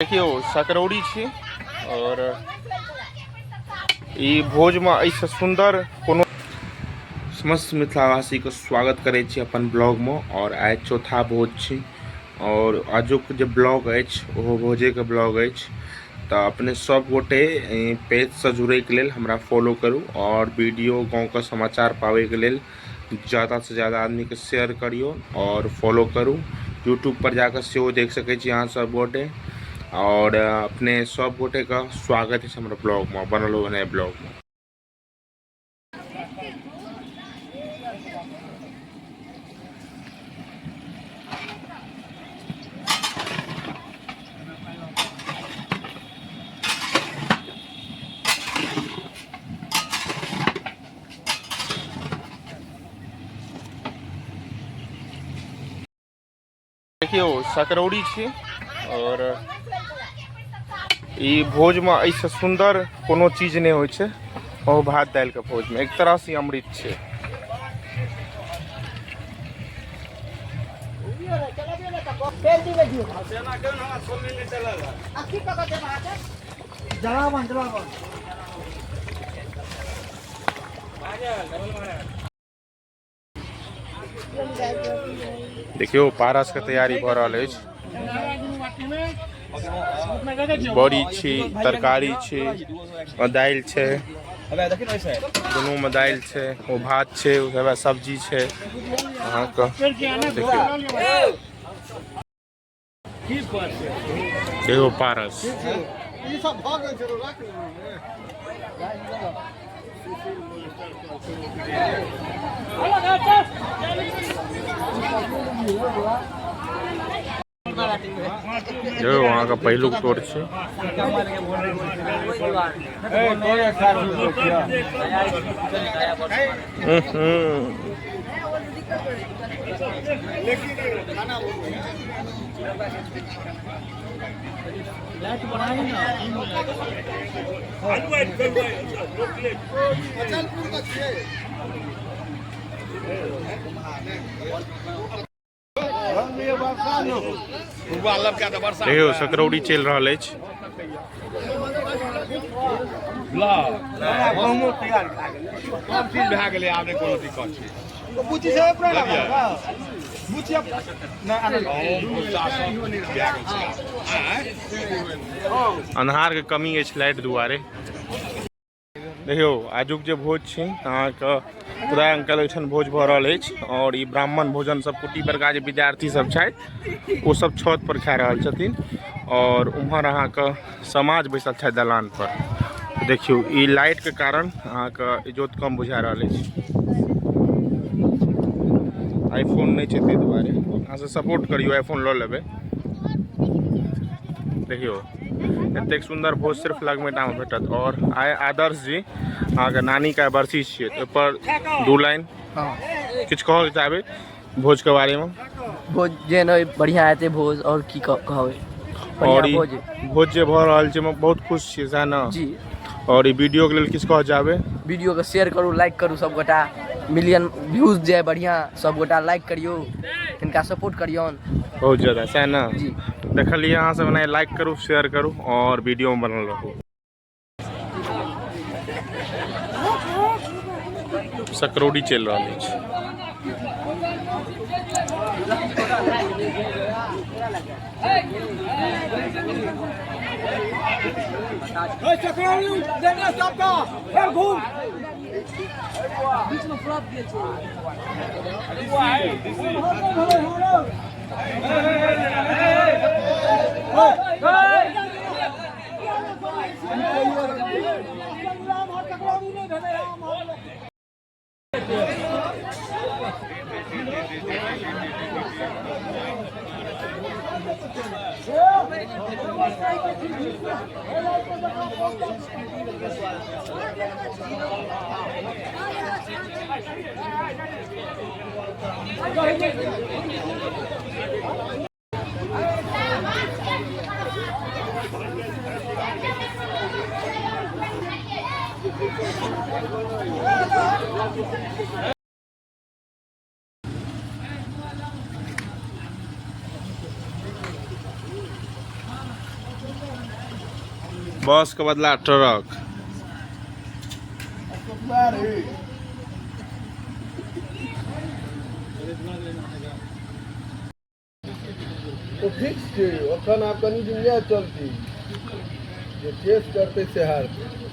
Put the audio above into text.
देखियो सकरौड़ी छी और ई भोज में ऐसे सुंदर कोनो समस्त मिथिलावासी को स्वागत करे छी अपन ब्लॉग में। और आज चौथा भोज छी और आजुक जो ब्लॉग अछि ओहो भोजे के ब्लॉग अछि। तो अपने सब गोटे पेज से जुड़े के लेल हमरा फॉलो करू और वीडियो गाँव का समाचार पावे के लेल ज़्यादा से ज़्यादा आदमी के शेयर करियो और फॉलो करू। यूट्यूब पर जाकर सेहो देख सके छी अहाँ सब गोटे। और अपने सब गोटे का स्वागत है हमारे ब्लॉग में, बनल बने ब्लॉग में। देखियो सकरौड़ी छी और ई भोज में ऐसे सुंदर कोनो चीज नहीं होय छै। ओ भात दाल के भोज में एक तरह से अमृत छै। देखियो पारस के तैयारी भ रहल अछि। बड़ी छी, तरकारी छी, दाल छै, दोनों में दाल छै, वो भात छै, वो सब्जी छै। अहाँ के देखियो पारस जो वहाँ का पहलू तोड़ छे। देखियो सकरौड़ी चल रहा है। अन्हार के कमी है लाइट दुआरे। देखियो आजुक जो भोज छी अहाँ के उदय अंकल एठन भोज भ रहल अछि और ई ब्राह्मण भोजन सब कुटी पर का जे विद्यार्थी सब छथि वो सब छत पर खा रहल छथिन और उम्हर अहाँ के समाज बैसल छै दलान पर। देखियो ई लाइट के कारण अहाँ के इजोत कम बुझा रहल अछि। आईफोन नहीं छै तै दुआरे अहाँ से सपोर्ट करियो, आईफोन ल लेबे। देखियो एतेक सुंदर भोज सिर्फ लगमेटा में भेटत। और आय आदर्श जी अहाँ के नानी का बरसी छियै तो पर दू लाइन किछ कहल चाहबे भोज के बारे में? भोज जे न बढ़िया हेते भोज और की कहबे। और भोज जे भ रहल छै में बहुत खुश छी सह न जी। और ई वीडियो के लेल किछ कह चाहबे? वीडियो के शेयर करू, लाइक करू, सब गोटा मिलियन व्यूज जाए बढ़िया, सब गोटा लाइक करियो, इनका सपोर्ट करियौन बहुत ज्यादा सह न जी। देखलिए अहाँ सब ने लाइक करू, शेयर करू और वीडियो में बनल रहू। सकरौड़ी चल रहा है। बस के बदला ट्रक। तो फिक्स छै, अखन आब कनी दिन इएह चलती जे केस करतै से हारतै।